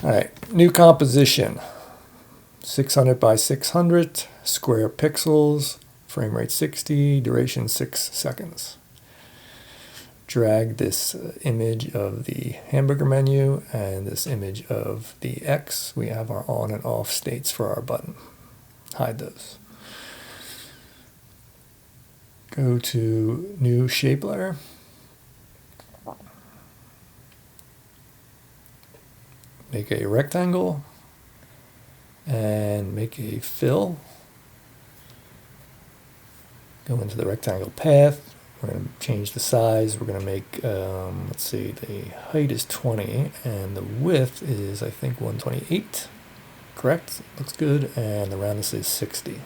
Alright, new composition. 600 by 600, square pixels, frame rate 60, duration 6 seconds. Drag this image of the hamburger menu and this image of the X. We have our on and off states for our button. Hide those. Go to new shape layer. Make a rectangle and make a fill. Go into the rectangle path. We're going to change the size. We're going to make, let's see, the height is 20 and the width is, I think, 128. Correct? Looks good. And the roundness is 60.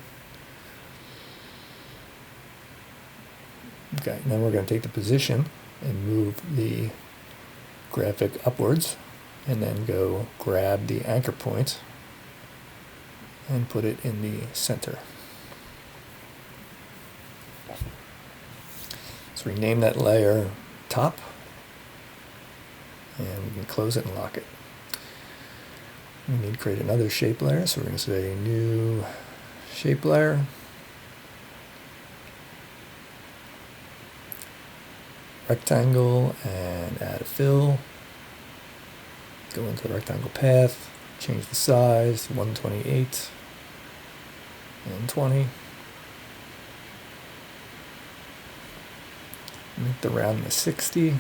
Okay, then we're going to take the position and move the graphic upwards and then go grab the anchor point and put it in the center. So rename that layer top, and we can close it and lock it. We need to create another shape layer, so we're going to say new shape layer. Rectangle and add a fill. Go into the rectangle path, change the size, 128 and 20. Make the roundness 60,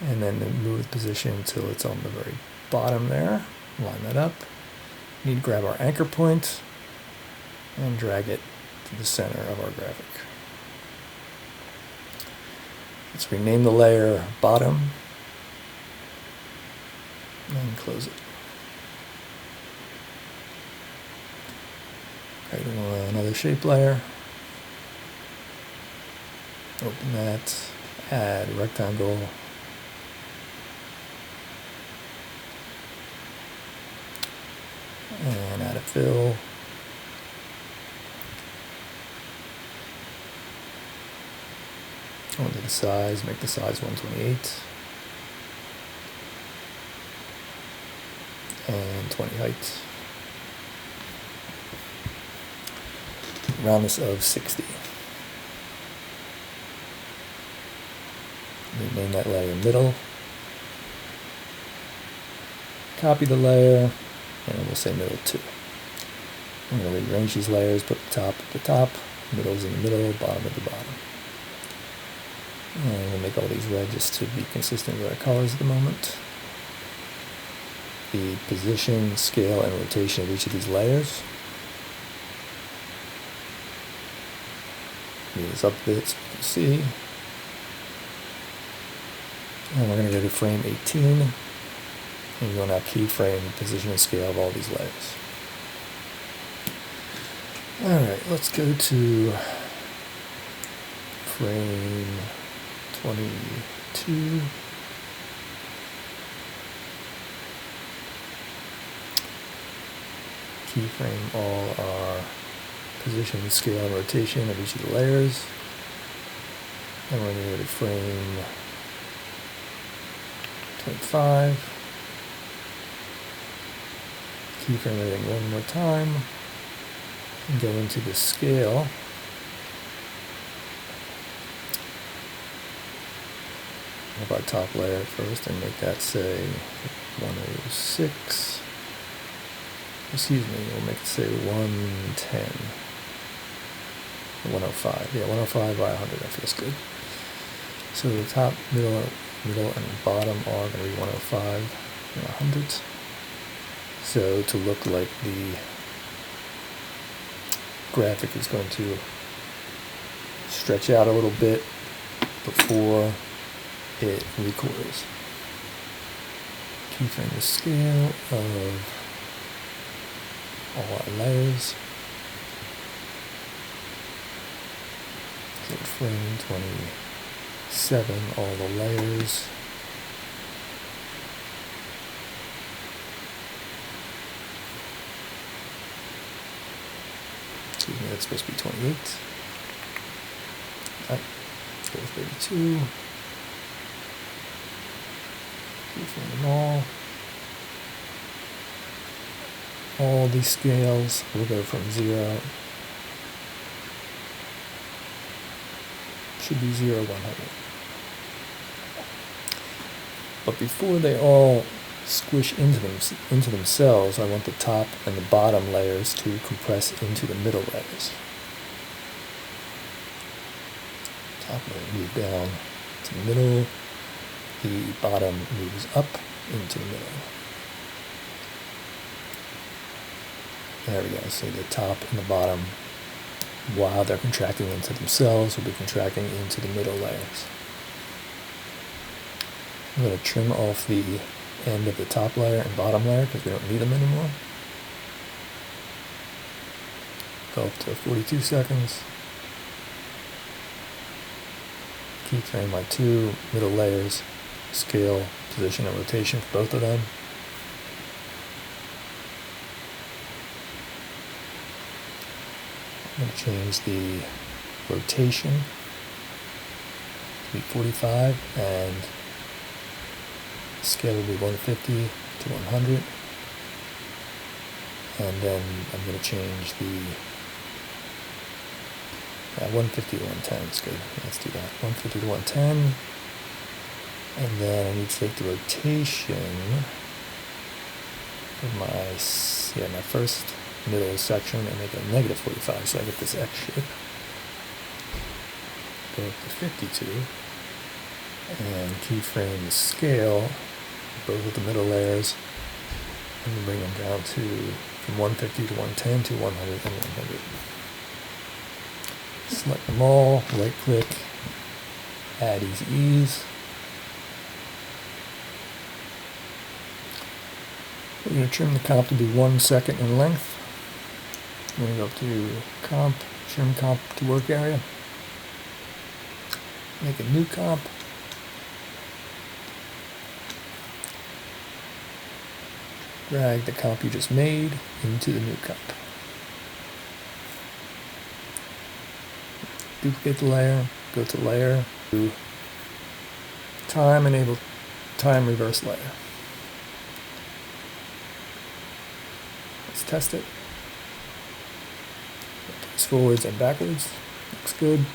and then move the position until it's on the very bottom there. Line that up. Need to grab our anchor point and drag it to the center of our graphic. Let's rename the layer bottom and close it. Create another shape layer. Open that, add rectangle, and add a fill. Go into the size, make the size 128, and 20 height. Roundness of 60. Rename that layer middle. Copy the layer, and we'll say middle 2. I'm going to rearrange these layers, put the top at the top, middle's in the middle, bottom at the bottom. And we'll make all these red just to be consistent with our colors at the moment. The position, scale, and rotation of each of these layers. Move this up a bit so you can see. And we're going to go to frame 18, and we'll now keyframe position and scale of all these layers. Alright, let's go to frame 22. Keyframe all our position, scale, and rotation of each of the layers. And we're going to go to frame 25. Keyframe everything one more time. And go into the scale. Of our top layer first and make that say 106. Excuse me, we'll make it say 110. 105. Yeah, 105 by 100. That feels good. So the top, middle, and bottom are going to be 105 and 100. So to look like the graphic is going to stretch out a little bit before it recoils. Keyframe the scale of all our layers. So frame 27, all the layers. Excuse me, that's supposed to be 28. Right, let's go with 32. Keyframe them all these scales will go from 0, should be 0, 100. But before they all squish into themselves, I want the top and the bottom layers to compress into the middle layers. Top layer move down to the middle, the bottom moves up into the middle. There we go, so the top and the bottom, while they're contracting into themselves, will be contracting into the middle layers. I'm going to trim off the end of the top layer and bottom layer because we don't need them anymore. Go up to 42 seconds. Keyframe my two middle layers, scale, position, and rotation for both of them. I'm going to change the rotation to be 45 and scale will be 150 to 100. And then I'm going to change the 150 to 110 is good. Let's do that. 150 to 110. And then I need to take the rotation of my first middle section and make it a negative 45 so I get this X shape. Go up to 52 and keyframe the scale, both of the middle layers, and bring them down to from 150 to 110 to 100 and 100. Select them all, right click, add easy ease. We're going to trim the comp to be 1 second in length. I'm going to go up to comp, trim comp to work area. Make a new comp. Drag the comp you just made into the new comp. Duplicate the layer, go to layer, do time, enable time reverse layer. Let's test it. It's forwards and backwards. Looks good.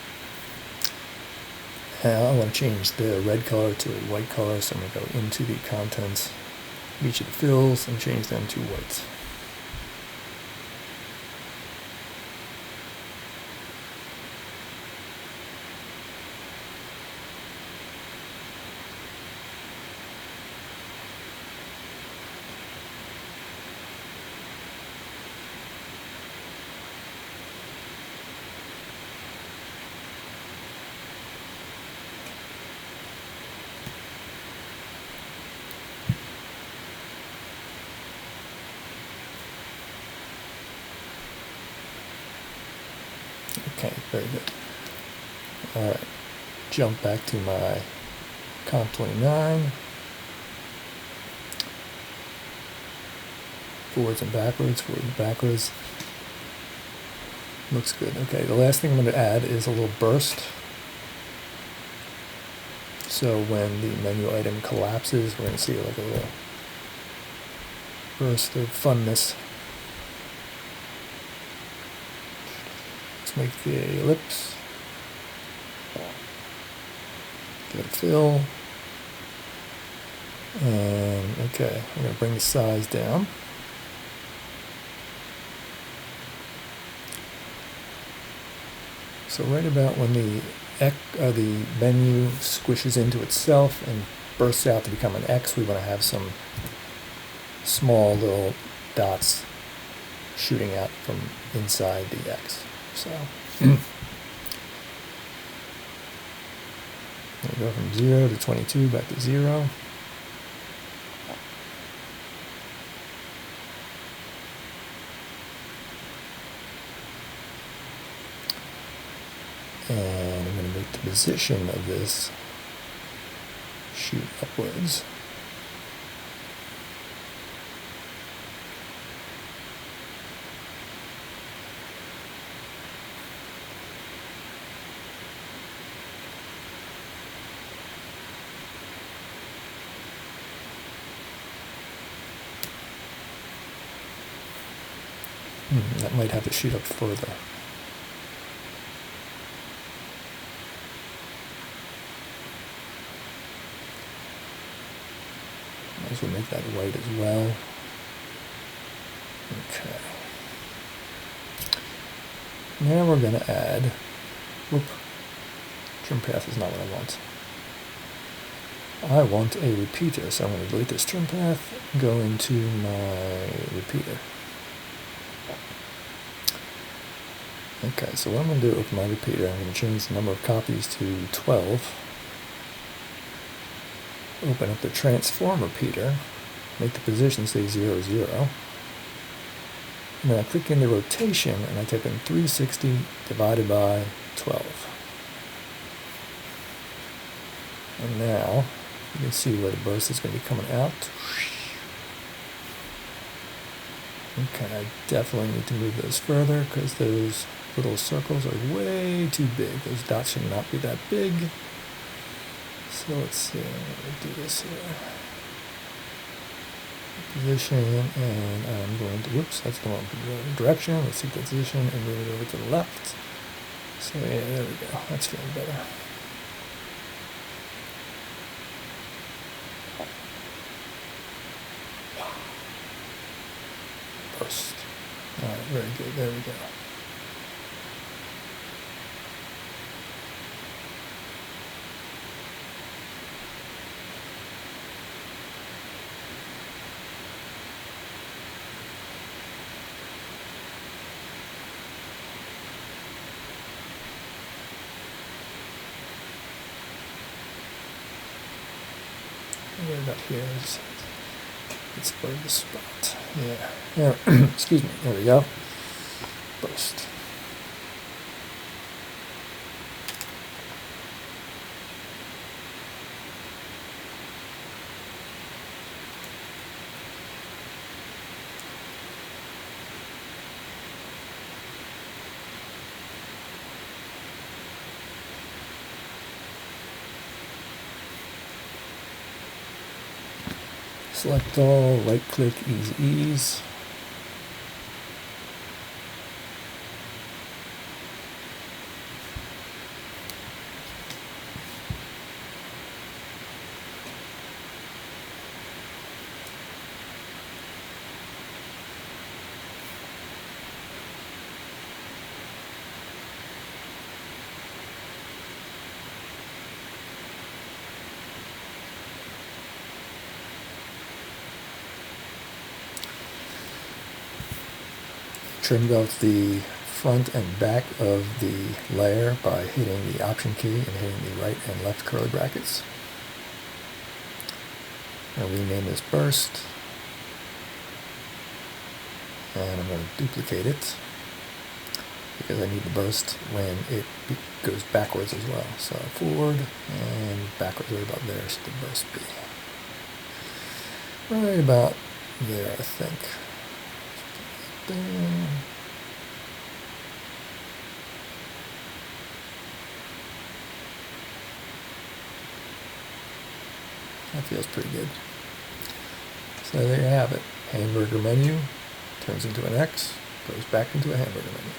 Now I want to change the red color to a white color, so I'm going to go into the contents, each of the fills, and change them to whites. Okay, very good. Alright, jump back to my comp 29. Forwards and backwards. Looks good. Okay, the last thing I'm going to add is a little burst. So when the menu item collapses, we're going to see like a little burst of funness. Make the ellipse, get a fill, and okay, I'm going to bring the size down. So right about when the menu squishes into itself and bursts out to become an X, we want to have some small little dots shooting out from inside the X. So we go from 0 to 22 back to 0. And I'm going to make the position of this shoot upwards. That might have to shoot up further. Might as well make that white as well. Okay. Now we're going to add, whoop, trim path is not what I want. I want a repeater, so I'm going to delete this trim path, go into my repeater. Okay, so what I'm going to do, open my repeater, I'm going to change the number of copies to 12. Open up the transform repeater, make the position say 0, 0. And then I click into rotation and I type in 360 divided by 12. And now you can see where the burst is going to be coming out. Okay, I definitely need to move those further because those little circles are way too big. Those dots should not be that big. So let's see, let me do this here. Position, and I'm going to, whoops, that's the wrong direction. Let's take the position and move it over to the left. So yeah, there we go. That's feeling better. Burst. All right, very good. There we go. Right about here, let's blur the spot. Yeah, there, excuse me, there we go. Burst. Select all, right click, ease. Trimmed off the front and back of the layer by hitting the Option key and hitting the right and left curly brackets. I'll rename this burst, and I'm going to duplicate it because I need the burst when it goes backwards as well. So forward and backwards right about there should the burst be. Right about there, I think. That feels pretty good. So there you have it. Hamburger menu turns into an X, goes back into a hamburger menu.